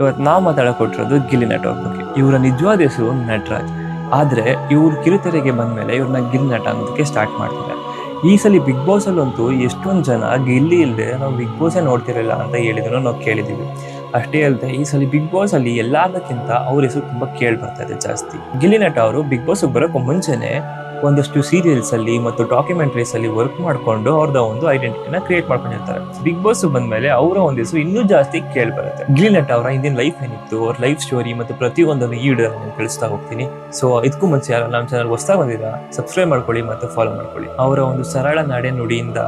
ಇವತ್ತು ನಾವು ಮಾತಾಡಕೊಟ್ಟಿರೋದು ಗಿಲ್ಲಿ ನಟ ಅವ್ರ ಬಗ್ಗೆ. ಇವರ ನಿಜವಾದ ಹೆಸರು ನಟರಾಜ್. ಆದ್ರೆ ಇವ್ರು ಕಿರುತೆರೆಗೆ ಬಂದ್ಮೇಲೆ ಇವ್ರನ್ನ ಗಿಲ್ಲಿ ನಟ ಅನ್ನೋದಕ್ಕೆ ಸ್ಟಾರ್ಟ್ ಮಾಡ್ತಾರೆ. ಈ ಸಲ ಬಿಗ್ ಬಾಸ್ ಅಲ್ಲಂತೂ ಎಷ್ಟೊಂದು ಜನ ಗಿಲ್ಲಿ ಇಲ್ಲದೆ ನಾವು ಬಿಗ್ ಬಾಸೇ ನೋಡ್ತಿರಲಿಲ್ಲ ಅಂತ ಹೇಳಿದ್ರು ನಾವು ಕೇಳಿದೀವಿ. ಅಷ್ಟೇ ಅಲ್ಲದೆ ಈ ಸಲ ಬಿಗ್ ಬಾಸ್ ಅಲ್ಲಿ ಎಲ್ಲದಕ್ಕಿಂತ ಅವ್ರ ಹೆಸರು ತುಂಬಾ ಕೇಳಿ ಬರ್ತಾ ಇದೆ ಜಾಸ್ತಿ. ಗಿಲ್ಲಿ ನಟ ಅವರು ಬಿಗ್ ಬಾಸ್ ಬರೋಕ್ಕೂ ಮುಂಚೆನೆ ಒಂದಷ್ಟು ಸೀರಿಯಲ್ಸ್ ಅಲ್ಲಿ ಮತ್ತು ಡಾಕ್ಯುಮೆಂಟರೀಸ್ ಅಲ್ಲಿ ವರ್ಕ್ ಮಾಡ್ಕೊಂಡು ಅವ್ರದ ಒಂದು ಐಡೆಂಟಿಟಿನ ಕ್ರಿಯೇಟ್ ಮಾಡ್ಕೊಂಡಿರ್ತಾರೆ. ಬಿಗ್ ಬಾಸ್ ಬಂದ್ಮೇಲೆ ಅವರ ಒಂದು ಹೆಸರು ಇನ್ನೂ ಜಾಸ್ತಿ ಕೇಳಿ ಬರುತ್ತೆ. ಗಿಲ್ಲಿ ನಟ ಅವರ ಹಿಂದಿನ ಲೈಫ್ ಏನಿತ್ತು, ಅವ್ರ ಲೈಫ್ ಸ್ಟೋರಿ ಮತ್ತು ಪ್ರತಿಯೊಂದನ್ನು ಈ ವಿಡಿಯೋ ನಾನು ತಿಳಿಸ್ತಾ ಹೋಗ್ತೀನಿ. ಸೊ ಇದಕ್ಕೂ ಮುಂಚೆ ಯಾರು ನಮ್ಮ ಚಾನಲ್ ಹೊಸದಾಗಿ ಬಂದಿರಾ ಸಬ್ಸ್ಕ್ರೈಬ್ ಮಾಡ್ಕೊಳ್ಳಿ ಮತ್ತು ಫಾಲೋ ಮಾಡ್ಕೊಳ್ಳಿ. ಅವರ ಒಂದು ಸರಳ ನಡೆ ನುಡಿಯಿಂದ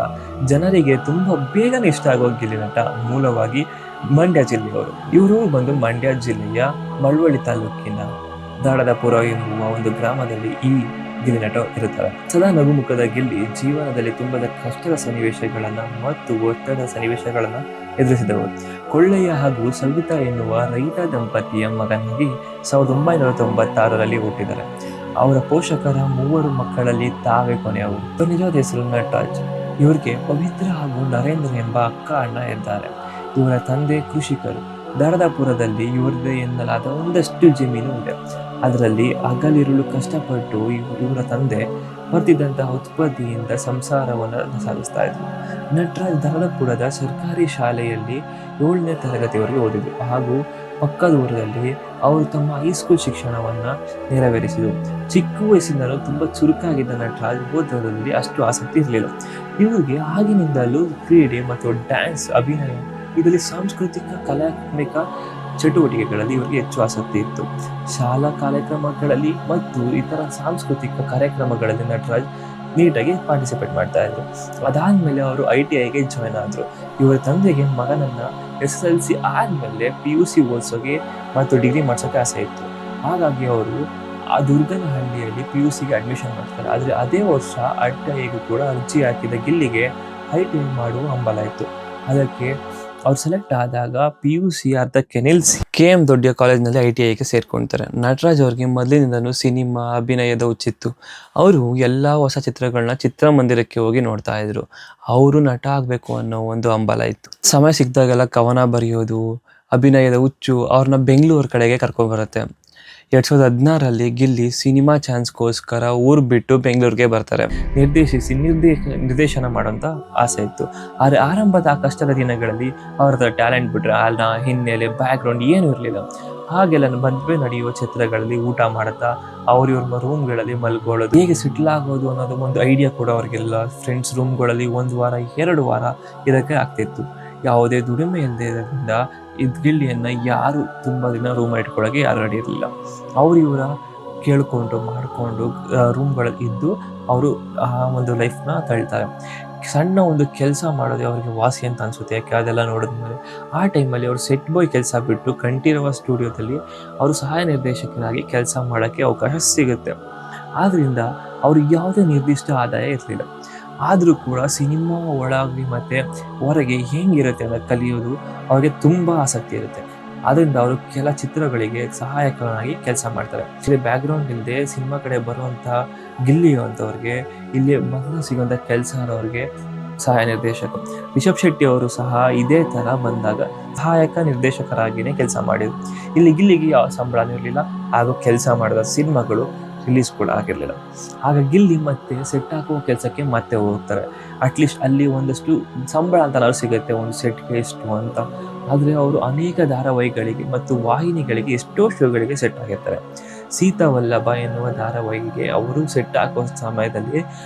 ಜನರಿಗೆ ತುಂಬಾ ಬೇಗನೆ ಇಷ್ಟ ಆಗೋ ಗಿಲ್ಲಿ ನಟ ಮೂಲವಾಗಿ ಮಂಡ್ಯ ಜಿಲ್ಲೆಯವರು. ಇವರು ಬಂದು ಮಂಡ್ಯ ಜಿಲ್ಲೆಯ ಮಳವಳ್ಳಿ ತಾಲೂಕಿನ ದಾಡದಪುರ ಎಂಬುವ ಒಂದು ಗ್ರಾಮದಲ್ಲಿ ಈ ಗಿಲ್ಲಿ ನಟ ಇರುತ್ತಾರೆ. ಸದಾ ನಗುಮುಖದ ಗಿಲ್ಲಿ ಜೀವನದಲ್ಲಿ ತುಂಬದ ಕಷ್ಟದ ಸನ್ನಿವೇಶಗಳನ್ನ ಮತ್ತು ಒತ್ತಡದ ಸನ್ನಿವೇಶಗಳನ್ನ ಎದುರಿಸಿದವರು. ಕೊಳ್ಳಯ್ಯ ಹಾಗೂ ಸವಿತಾ ಎನ್ನುವ ರೈತ ದಂಪತಿಯ ಮಗನಾಗಿ 1996ರಲ್ಲಿ ಹುಟ್ಟಿದ್ದಾರೆ. ಅವರ ಪೋಷಕರ 3 ಮಕ್ಕಳಲ್ಲಿ ತಾವೇ ಕೊನೆಯವರು. ನಿಜವಾದ ಹೆಸರು ನಟರಾಜ್. ಇವರಿಗೆ ಪವಿತ್ರ ಹಾಗೂ ನರೇಂದ್ರ ಎಂಬ ಅಕ್ಕ ಅಣ್ಣ ಇದ್ದಾರೆ. ಇವರ ತಂದೆ ಕೃಷಿಕರು. ದಾಡದಪುರದಲ್ಲಿ ಇವರದೇ ಎನ್ನಲಾದ ಒಂದಷ್ಟು ಜಮೀನು ಇದೆ. ಅದರಲ್ಲಿ ಹಗಲಿರುಳು ಕಷ್ಟಪಟ್ಟು ಇವರ ತಂದೆ ಬರ್ತಿದ್ದಂತಹ ಉತ್ಪತ್ತಿಯಿಂದ ಸಂಸಾರವನ್ನು ಸಾಗಿಸ್ತಾ ಇದ್ರು. ನಟರಾಜ್ ದಾಡದಪುರದ ಸರ್ಕಾರಿ ಶಾಲೆಯಲ್ಲಿ 7ನೇ ತರಗತಿವರೆಗೆ ಓದಿದ್ರು ಹಾಗೂ ಪಕ್ಕದ ಊರಲ್ಲಿ ಅವರು ತಮ್ಮ ಹೈಸ್ಕೂಲ್ ಶಿಕ್ಷಣವನ್ನ ನೆರವೇರಿಸಿದರು. ಚಿಕ್ಕ ವಯಸ್ಸಿನಲ್ಲೂ ತುಂಬಾ ಚುರುಕಾಗಿದ್ದ ನಟರಾಜ್ ಓದೋದ್ರಲ್ಲಿ ಅಷ್ಟು ಆಸಕ್ತಿ ಇರಲಿಲ್ಲ. ಇವರಿಗೆ ಆಗಿನಿಂದಲೂ ಕ್ರೀಡೆ ಮತ್ತು ಡ್ಯಾನ್ಸ್, ಅಭಿನಯ ಇದರಲ್ಲಿ ಸಾಂಸ್ಕೃತಿಕ ಕಲಾತ್ಮಕ ಚಟುವಟಿಕೆಗಳಲ್ಲಿ ಇವರಿಗೆ ಹೆಚ್ಚು ಆಸಕ್ತಿ ಇತ್ತು. ಶಾಲಾ ಕಾರ್ಯಕ್ರಮಗಳಲ್ಲಿ ಮತ್ತು ಇತರ ಸಾಂಸ್ಕೃತಿಕ ಕಾರ್ಯಕ್ರಮಗಳಲ್ಲಿ ನಟರಾಜ್ ನೀಟಾಗಿ ಪಾರ್ಟಿಸಿಪೇಟ್ ಮಾಡ್ತಾ ಇದ್ರು. ಅದಾದ್ಮೇಲೆ ಅವರು ITIಗೆ ಜಾಯ್ನ್ ಆದ್ರು. ಇವರ ತಂದೆಗೆ ಮಗನನ್ನ SSLC ಆದ್ಮೇಲೆ PUC ಓದಿಸೋಕೆ ಮತ್ತು ಡಿಗ್ರಿ ಮಾಡ್ಸೋಕೆ ಆಸೆ ಇತ್ತು. ಹಾಗಾಗಿ ಅವರು ಆ ದುರ್ಗನಹಳ್ಳಿಯಲ್ಲಿ PUCಗೆ ಅಡ್ಮಿಷನ್ ಮಾಡ್ತಾರೆ. ಆದರೆ ಅದೇ ವರ್ಷ ITIಗೂ ಕೂಡ ಅರ್ಜಿ ಹಾಕಿದ ಗಿಲ್ಲಿಗೆ ITI ಮಾಡುವ ಹಂಬಲ ಇತ್ತು. ಅದಕ್ಕೆ ಅವ್ರು ಸೆಲೆಕ್ಟ್ ಆದಾಗ PUC ಅರ್ಧಕ್ಕೆ ನಿಲ್ಲಿಸಿ KM ದೊಡ್ಡ ಕಾಲೇಜ್ನಲ್ಲಿ ITIಗೆ ಸೇರ್ಕೊಳ್ತಾರೆ. ನಟರಾಜ್ ಅವ್ರಿಗೆ ಮೊದಲಿನಿಂದನೂ ಸಿನಿಮಾ, ಅಭಿನಯದ ಹುಚ್ಚಿತ್ತು. ಅವರು ಎಲ್ಲ ಹೊಸ ಚಿತ್ರಗಳನ್ನ ಚಿತ್ರಮಂದಿರಕ್ಕೆ ಹೋಗಿ ನೋಡ್ತಾ ಇದ್ರು. ಅವರು ನಟ ಆಗಬೇಕು ಅನ್ನೋ ಒಂದು ಹಂಬಲ ಇತ್ತು. ಸಮಯ ಸಿಕ್ಕಿದಾಗೆಲ್ಲ ಕವನ ಬರೆಯೋದು, ಅಭಿನಯದ ಹುಚ್ಚು ಅವ್ರನ್ನ ಬೆಂಗಳೂರು ಕಡೆಗೆ ಕರ್ಕೊಂಡ್ಬರುತ್ತೆ. 2016ರಲ್ಲಿ ಗಿಲ್ಲಿ ಸಿನಿಮಾ ಚಾನ್ಸ್ಗೋಸ್ಕರ ಊರು ಬಿಟ್ಟು ಬೆಂಗಳೂರಿಗೆ ಬರ್ತಾರೆ. ನಿರ್ದೇಶನ ಮಾಡೋಂಥ ಆಸೆ ಇತ್ತು. ಆದರೆ ಆರಂಭದ ಆ ಕಷ್ಟದ ದಿನಗಳಲ್ಲಿ ಅವ್ರದ್ದು ಟ್ಯಾಲೆಂಟ್ ಬಿಟ್ರೆ ಹಿನ್ನೆಲೆ, ಬ್ಯಾಕ್ಗ್ರೌಂಡ್ ಏನೂ ಇರಲಿಲ್ಲ. ಹಾಗೆಲ್ಲ ಮದುವೆ ನಡೆಯುವ ಚಿತ್ರಗಳಲ್ಲಿ ಊಟ ಮಾಡ್ತಾ ಇವ್ರ ರೂಮ್ಗಳಲ್ಲಿ ಮಲ್ಕೊಳ್ಳೋದು, ಹೇಗೆ ಸೆಟ್ಲ್ ಆಗೋದು ಅನ್ನೋದು ಒಂದು ಐಡಿಯಾ ಕೂಡ ಅವ್ರಿಗೆಲ್ಲ ಫ್ರೆಂಡ್ಸ್ ರೂಮ್ಗಳಲ್ಲಿ 1 ವಾರ 2 ವಾರ ಇದಕ್ಕೆ ಆಗ್ತಿತ್ತು. ಯಾವುದೇ ದುಡಿಮೆ ಇಲ್ಲದೆ ಇರೋದ್ರಿಂದ ಗಿಲ್ಲಿಯನ್ನು ಯಾರು ತುಂಬ ದಿನ ರೂಮ್ ಇಟ್ಕೊಳ್ಳೋಕೆ ಯಾರು ರೆಡಿ ಇರಲಿಲ್ಲ. ಇವರ ಕೇಳಿಕೊಂಡು ಮಾಡಿಕೊಂಡು ರೂಮ್ಗಳಲ್ಲಿ ಇದ್ದು ಅವರು ಆ ಒಂದು ಲೈಫ್ನ ತಳ್ತಾರೆ. ಸಣ್ಣ ಒಂದು ಕೆಲಸ ಮಾಡೋದೇ ಅವ್ರಿಗೆ ವಾಸಿ ಅಂತ ಅನಿಸುತ್ತೆ. ಯಾಕೆ ಅದೆಲ್ಲ ನೋಡಿದ್ಮೇಲೆ ಆ ಟೈಮಲ್ಲಿ ಅವರು ಸೆಟ್ ಬಾಯ್ ಕೆಲಸ ಬಿಟ್ಟು ಕಂಠೀರವ ಸ್ಟುಡಿಯೋದಲ್ಲಿ ಅವರು ಸಹಾಯ ನಿರ್ದೇಶಕನಾಗಿ ಕೆಲಸ ಮಾಡೋಕ್ಕೆ ಅವಕಾಶ ಸಿಗುತ್ತೆ. ಆದ್ದರಿಂದ ಅವ್ರಿಗೆ ಯಾವುದೇ ನಿರ್ದಿಷ್ಟ ಆದಾಯ ಇರಲಿಲ್ಲ. ಆದರೂ ಕೂಡ ಸಿನಿಮಾ ಒಳಗೆ ಮತ್ತು ಹೊರಗೆ ಹೇಗಿರುತ್ತೆ ಅಂತ ಕಲಿಯೋದು ಅವ್ರಿಗೆ ತುಂಬ ಆಸಕ್ತಿ ಇರುತ್ತೆ. ಆದ್ದರಿಂದ ಅವರು ಕೆಲ ಚಿತ್ರಗಳಿಗೆ ಸಹಾಯಕನಾಗಿ ಕೆಲಸ ಮಾಡ್ತಾರೆ. ಇಲ್ಲಿ ಬ್ಯಾಕ್ಗ್ರೌಂಡ್ ಇಲ್ಲದೆ ಸಿನಿಮಾ ಕಡೆ ಬರುವಂಥ ಗಿಲ್ಲಿ ಅಂತವ್ರಿಗೆ ಇಲ್ಲಿ ಮೊದಲು ಸಿಗುವಂಥ ಕೆಲಸ ಅವ್ರಿಗೆ ಸಹಾಯ ನಿರ್ದೇಶಕ. ರಿಷಬ್ ಶೆಟ್ಟಿ ಅವರು ಸಹ ಇದೇ ಥರ ಬಂದಾಗ ಸಹಾಯಕ ನಿರ್ದೇಶಕರಾಗಿಯೇ ಕೆಲಸ ಮಾಡಿದರು. ಇಲ್ಲಿ ಗಿಲ್ಲಿಗೆ ಯಾವ ಸಂಬಳನೂ ಇರಲಿಲ್ಲ ಹಾಗೂ ಕೆಲಸ ಮಾಡಿದ ಸಿನಿಮಾಗಳು ರಿಲೀಸ್ ಕೂಡ ಆಗಿರಲಿಲ್ಲ. ಆಗ ಗಿಲ್ಲಿ ಮತ್ತೆ ಸೆಟ್ ಹಾಕುವ ಕೆಲಸಕ್ಕೆ ಮತ್ತೆ ಹೋಗ್ತಾರೆ. ಅಟ್ಲೀಸ್ಟ್ ಅಲ್ಲಿ ಒಂದಷ್ಟು ಸಂಬಳ ಅಂತ ಸಿಗುತ್ತೆ, ಒಂದು ಸೆಟ್ಗೆ ಎಷ್ಟು ಅಂತ. ಆದರೆ ಅವರು ಅನೇಕ ಧಾರಾವಾಹಿಗಳಿಗೆ ಮತ್ತು ವಾಹಿನಿಗಳಿಗೆ ಎಷ್ಟೋ ಶೋಗಳಿಗೆ ಸೆಟ್ ಆಗಿರ್ತಾರೆ. ಸೀತಾವಲ್ಲಭ ಎನ್ನುವ ಧಾರಾವಾಹಿಗೆ ಅವರು ಸೆಟ್ ಹಾಕುವ ಸಮಯದಲ್ಲಿ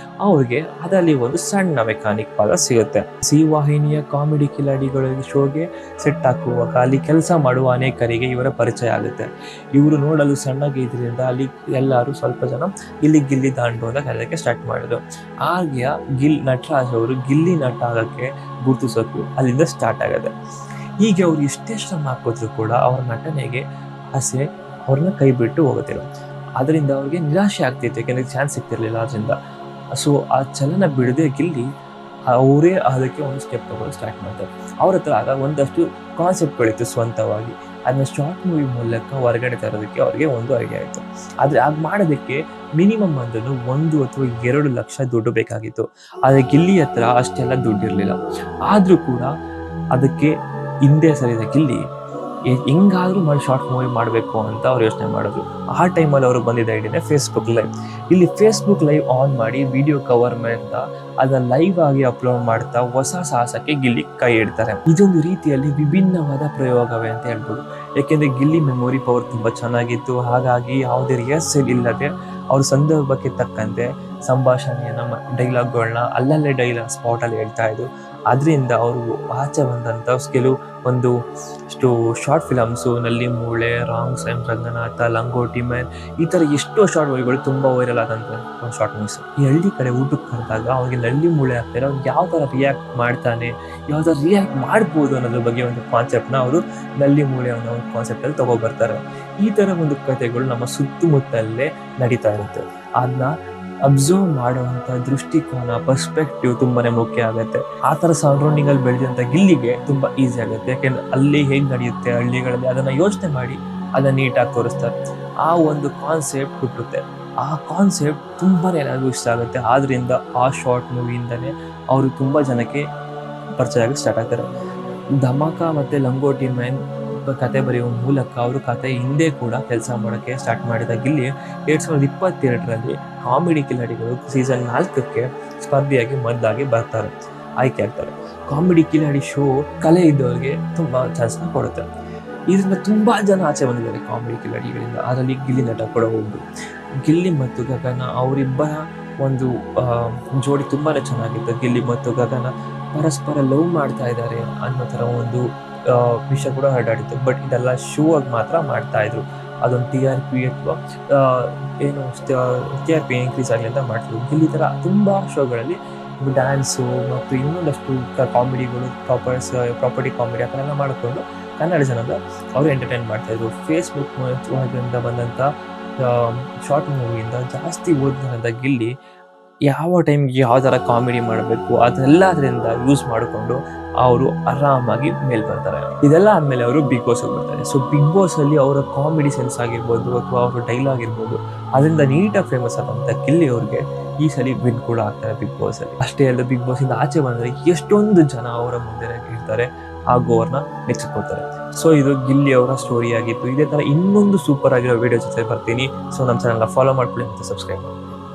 ಅವ್ರಿಗೆ ಅದರಲ್ಲಿ ಒಂದು ಸಣ್ಣ ಮೆಕ್ಯಾನಿಕ್ ಭಾಗ ಸಿಗುತ್ತೆ. ಸಿ ವಾಹಿನಿಯ ಕಾಮಿಡಿ ಕಿಲಾಡಿಗಳಿಗೆ ಶೋಗೆ ಸೆಟ್ ಹಾಕುವಾಗ ಅಲ್ಲಿ ಕೆಲಸ ಮಾಡುವ ಅನೇಕರಿಗೆ ಇವರ ಪರಿಚಯ ಆಗುತ್ತೆ. ಇವರು ನೋಡಲು ಸಣ್ಣಗೆ ಇದರಿಂದ ಅಲ್ಲಿ ಎಲ್ಲರೂ ಸ್ವಲ್ಪ ಜನ ಇಲ್ಲಿ ಗಿಲ್ಲಿ ದಾಂಡು ಅಂತ ಕರೆಯೋಕ್ಕೆ ಸ್ಟಾರ್ಟ್ ಮಾಡಿದ್ರು. ಹಾಗೆ ನಟರಾಜ್ ಅವರು ಗಿಲ್ಲಿ ನಟ ಆಗೋಕ್ಕೆ ಗುರುತಿಸೋಕ್ಕೂ ಅಲ್ಲಿಂದ ಸ್ಟಾರ್ಟ್ ಆಗುತ್ತೆ. ಹೀಗೆ ಅವರು ಎಷ್ಟೇ ಶ್ರಮ ಹಾಕಿದ್ರು ಕೂಡ ಅವರ ನಟನೆಗೆ ಆಸೆ ಅವ್ರನ್ನ ಕೈ ಬಿಟ್ಟು ಹೋಗುತ್ತಿಲ್ಲ. ಅದರಿಂದ ಅವ್ರಿಗೆ ನಿರಾಶೆ ಆಗ್ತಿತ್ತು, ಯಾಕೆಂದರೆ ಚಾನ್ಸ್ ಸಿಗ್ತಿರ್ಲಿಲ್ಲ. ಅದರಿಂದ ಸೊ ಆ ಚಲನ ಬಿಡದೆ ಗಿಲ್ಲಿ ಅವರೇ ಅದಕ್ಕೆ ಒಂದು ಸ್ಟೆಪ್ ತಗೊಳ್ಳೋದು ಸ್ಟಾರ್ಟ್ ಮಾಡ್ತಾರೆ. ಅವ್ರ ಹತ್ರ ಆಗ ಒಂದಷ್ಟು ಕಾನ್ಸೆಪ್ಟ್ಗಳಿತ್ತು ಸ್ವಂತವಾಗಿ. ಅದನ್ನ ಶಾರ್ಟ್ ಮೂವಿ ಮೂಲಕ ಹೊರಗಡೆ ತರೋದಕ್ಕೆ ಅವ್ರಿಗೆ ಒಂದು ಐಡಿಯಾ ಆಯಿತು. ಆದರೆ ಅದು ಮಾಡೋದಕ್ಕೆ ಮಿನಿಮಮ್ ಅಂದ್ರೂ 1 ಅಥವಾ 2 ಲಕ್ಷ ದುಡ್ಡು ಬೇಕಾಗಿತ್ತು. ಆದರೆ ಗಿಲ್ಲಿ ಹತ್ರ ಅಷ್ಟೆಲ್ಲ ದುಡ್ಡು ಇರಲಿಲ್ಲ. ಆದರೂ ಕೂಡ ಅದಕ್ಕೆ ಹಿಂದೆ ಸರಿದ ಗಿಲ್ಲಿ ಹೆಂಗಾದ್ರೂ ಮಾಡಿ ಶಾರ್ಟ್ ಮೂವಿ ಮಾಡಬೇಕು ಅಂತ ಅವ್ರು ಯೋಚನೆ ಮಾಡಿದ್ರು. ಆ ಟೈಮಲ್ಲಿ ಅವ್ರಿಗೆ ಬಂದಿದ್ದ ಐಡಿಯಾನೇ ಫೇಸ್ಬುಕ್ ಲೈವ್. ಇಲ್ಲಿ ಫೇಸ್ಬುಕ್ ಲೈವ್ ಆನ್ ಮಾಡಿ ವಿಡಿಯೋ ಕವರ್ ಅಂತ ಅದನ್ನ ಲೈವ್ ಆಗಿ ಅಪ್ಲೋಡ್ ಮಾಡ್ತಾ ಹೊಸ ಸಾಹಸಕ್ಕೆ ಗಿಲ್ಲಿ ಕೈ ಇಡ್ತಾರೆ. ಇದೊಂದು ರೀತಿಯಲ್ಲಿ ವಿಭಿನ್ನವಾದ ಪ್ರಯೋಗವೇ ಅಂತ ಹೇಳ್ಬೋದು. ಯಾಕೆಂದ್ರೆ ಗಿಲ್ಲಿ ಮೆಮೊರಿ ಪವರ್ ತುಂಬಾ ಚೆನ್ನಾಗಿತ್ತು. ಹಾಗಾಗಿ ಯಾವುದೇ ರಿಹರ್ಸಲ್ ಇಲ್ಲದೆ ಅವ್ರ ಸಂದರ್ಭಕ್ಕೆ ತಕ್ಕಂತೆ ಸಂಭಾಷಣೆಯನ್ನ ಡೈಲಾಗ್ಗಳನ್ನ ಅಲ್ಲಲ್ಲೇ ಸ್ಪಾಟಲ್ಲಿ ಹೇಳ್ತಾ ಇದ್ರು. ಅದರಿಂದ ಅವರು ಆಚೆ ಬಂದಂಥ ಕೆಲವು ಒಂದು ಶಾರ್ಟ್ ಫಿಲಮ್ಸು, ನಲ್ಲಿ ಮೂಳೆ, ರಾಂಗ್ ಸೈಮ್, ರಂಗನಾಥ, ಲಂಗೋಟಿ ಮ್ಯಾನ್, ಈ ಥರ ಎಷ್ಟೋ ಶಾರ್ಟ್ ಮೂವಿಗಳು ತುಂಬ ವೈರಲ್ ಆದಂಥ ಒಂದು ಶಾರ್ಟ್ ಮೂವೀಸ್. ಈ ಹಳ್ಳಿ ಕಡೆ ಊಟಕ್ಕೆ ಕರೆದಾಗ ಅವ್ನಿಗೆ ನಲ್ಲಿ ಮೂಳೆ ಆಗ್ತಾರೆ, ಅವ್ನು ಯಾವ ಥರ ರಿಯಾಕ್ಟ್ ಮಾಡ್ತಾನೆ, ಯಾವ ಥರ ರಿಯಾಕ್ಟ್ ಮಾಡ್ಬೋದು ಅನ್ನೋದ್ರ ಬಗ್ಗೆ ಒಂದು ಕಾನ್ಸೆಪ್ಟ್ನ ಅವರು ನಲ್ಲಿ ಮೂಳೆ ಅನ್ನೋ ಒಂದು ಕಾನ್ಸೆಪ್ಟಲ್ಲಿ ತಗೊಬರ್ತಾರೆ. ಈ ಥರ ಒಂದು ಕಥೆಗಳು ನಮ್ಮ ಸುತ್ತಮುತ್ತಲೇ ನಡೀತಾ ಇರುತ್ತೆ. ಅದನ್ನ ಅಬ್ಸರ್ವ್ ಮಾಡುವಂಥ ದೃಷ್ಟಿಕೋನ, ಪರ್ಸ್ಪೆಕ್ಟಿವ್ ತುಂಬಾನೇ ಮುಖ್ಯ ಆಗುತ್ತೆ. ಆ ಥರ ಸರೌಂಡಿಂಗ್ ಅಲ್ಲಿ ಬೆಳೆದಂಥ ಗಿಲ್ಲಿಗೆ ತುಂಬಾ ಈಸಿ ಆಗುತ್ತೆ. ಯಾಕೆಂದ್ರೆ ಅಲ್ಲಿ ಹೇಗೆ ನಡೆಯುತ್ತೆ ಹಳ್ಳಿಗಳಲ್ಲಿ ಅದನ್ನ ಯೋಚನೆ ಮಾಡಿ ಅದನ್ನ ನೀಟಾಗಿ ತೋರಿಸ್ತಾರೆ. ಆ ಒಂದು ಕಾನ್ಸೆಪ್ಟ್ ಹುಟ್ಟುತ್ತೆ. ಆ ಕಾನ್ಸೆಪ್ಟ್ ತುಂಬಾನೇ ಎಲ್ಲರಿಗೂ ಇಷ್ಟ ಆಗುತ್ತೆ. ಆದ್ರಿಂದ ಆ ಶಾರ್ಟ್ ಮೂವಿಯಿಂದನೇ ಅವರು ತುಂಬಾ ಜನಕ್ಕೆ ಪರಿಚಯ ಆಗಿ ಸ್ಟಾರ್ಟ್ ಆಗ್ತಾರೆ. ಧಮಾಕ ಮತ್ತೆ ಲಂಗೋಟಿ ಮ್ಯಾನ್ ಕತೆ ಬರೆಯುವ ಮೂಲಕ ಅವರು ಕತೆ ಹಿಂದೆ ಕೂಡ ಕೆಲಸ ಮಾಡೋಕ್ಕೆ ಸ್ಟಾರ್ಟ್ ಮಾಡಿದ ಗಿಲ್ಲಿ 2022ರಲ್ಲಿ ಕಾಮಿಡಿ ಕಿಲಾಡಿಗಳು ಸೀಸನ್ 4ಕ್ಕೆ ಸ್ಪರ್ಧೆಯಾಗಿ ಮೊದಲಾಗಿ ಆಯ್ಕೆ ಆಗ್ತಾರೆ. ಕಾಮಿಡಿ ಕಿಲಾಡಿ ಶೋ ಕಲೆ ಇದ್ದವ್ರಿಗೆ ತುಂಬಾ ಚಾನ್ಸ್ನ ಕೊಡುತ್ತೆ. ಇದರಿಂದ ತುಂಬಾ ಜನ ಆಚೆ ಬಂದಿದ್ದಾರೆ ಕಾಮಿಡಿ ಕಿಲಾಡಿಗಳಿಂದ. ಅದರಲ್ಲಿ ಗಿಲ್ಲಿ ನಟ ಕೂಡ ಒಬ್ರು. ಗಿಲ್ಲಿ ಮತ್ತು ಗಗನ ಅವರಿಬ್ಬರ ಒಂದು ಜೋಡಿ ತುಂಬಾನೇ ಚೆನ್ನಾಗಿತ್ತು. ಗಿಲ್ಲಿ ಮತ್ತು ಗಗನ ಪರಸ್ಪರ ಲವ್ ಮಾಡ್ತಾ ಇದ್ದಾರೆ ಅನ್ನೋ ಥರ ಒಂದು ವಿಷಯ ಕೂಡ ಹರಡಾಡಿತ್ತು. ಬಟ್ ಇದೆಲ್ಲ ಶೋ ಆಗಿ ಮಾತ್ರ ಮಾಡ್ತಾ ಇದ್ರು. ಅದೊಂದು TRP ಅಥವಾ TRP ಇನ್ಕ್ರೀಸ್ ಆಗಲಿ ಅಂತ ಮಾಡ್ತಿದ್ರು. ಗಿಲ್ಲಿ ಥರ ತುಂಬ ಶೋಗಳಲ್ಲಿ ಡ್ಯಾನ್ಸು ಮತ್ತು ಇನ್ನೊಂದಷ್ಟು ಕಾಮಿಡಿಗಳು, ಪ್ರಾಪರ್ಟಿ ಕಾಮಿಡಿ ಆ ಥರ ಎಲ್ಲ ಮಾಡಿಕೊಂಡು ಕನ್ನಡ ಜನದ ಅವರು ಎಂಟರ್ಟೈನ್ ಮಾಡ್ತಾಯಿದ್ರು. ಫೇಸ್ಬುಕ್ ಮೂಲಕದಿಂದ ಬಂದಂಥ ಶಾರ್ಟ್ ಮೂವಿಯಿಂದ ಜಾಸ್ತಿ ಓದಿದಂಥ ಗಿಲ್ಲಿ ಯಾವ ಟೈಮ್ಗೆ ಯಾವ ಥರ ಕಾಮಿಡಿ ಮಾಡಬೇಕು ಅದೆಲ್ಲದರಿಂದ ಯೂಸ್ ಮಾಡಿಕೊಂಡು ಅವರು ಆರಾಮಾಗಿ ಮೇಲ್ ಬರ್ತಾರೆ. ಇದೆಲ್ಲ ಆದಮೇಲೆ ಅವರು ಬಿಗ್ ಬಾಸ್ ಬರ್ತಾರೆ. ಸೊ ಬಿಗ್ ಬಾಸಲ್ಲಿ ಅವರ ಕಾಮಿಡಿ ಸೆನ್ಸ್ ಆಗಿರ್ಬೋದು ಅಥವಾ ಅವರ ಡೈಲಾಗ್ ಇರ್ಬೋದು, ಅದರಿಂದ ನೀಟಾಗಿ ಫೇಮಸ್ ಆದಂಥ ಗಿಲ್ಲಿ ಅವ್ರಿಗೆ ಈ ಸಲ ವಿನ್ ಕೂಡ ಆಗ್ತಾರೆ ಬಿಗ್ ಬಾಸಲ್ಲಿ. ಅಷ್ಟೇ ಅಲ್ಲ, ಬಿಗ್ ಬಾಸಿಂದ ಆಚೆ ಬಂದರೆ ಎಷ್ಟೊಂದು ಜನ ಅವರ ಮುಂದೆ ಇರ್ತಾರೆ ಹಾಗೂ ಅವ್ರನ್ನ ಮೆಚ್ಚಿಕೊಳ್ತಾರೆ. ಸೊ ಇದು ಗಿಲ್ಲಿ ಅವರ ಸ್ಟೋರಿ ಆಗಿತ್ತು. ಇದೇ ಥರ ಇನ್ನೊಂದು ಸೂಪರ್ ಆಗಿರೋ ವಿಡಿಯೋ ಜೊತೆ ಬರ್ತೀನಿ. ಸೊ ನಮ್ಮ ಚಾನಲ್ನ ಫಾಲೋ ಮಾಡ್ಕೊಳ್ಳಿ ಮತ್ತು ಸಬ್ಸ್ಕ್ರೈಬ್ ಮಾಡಿ.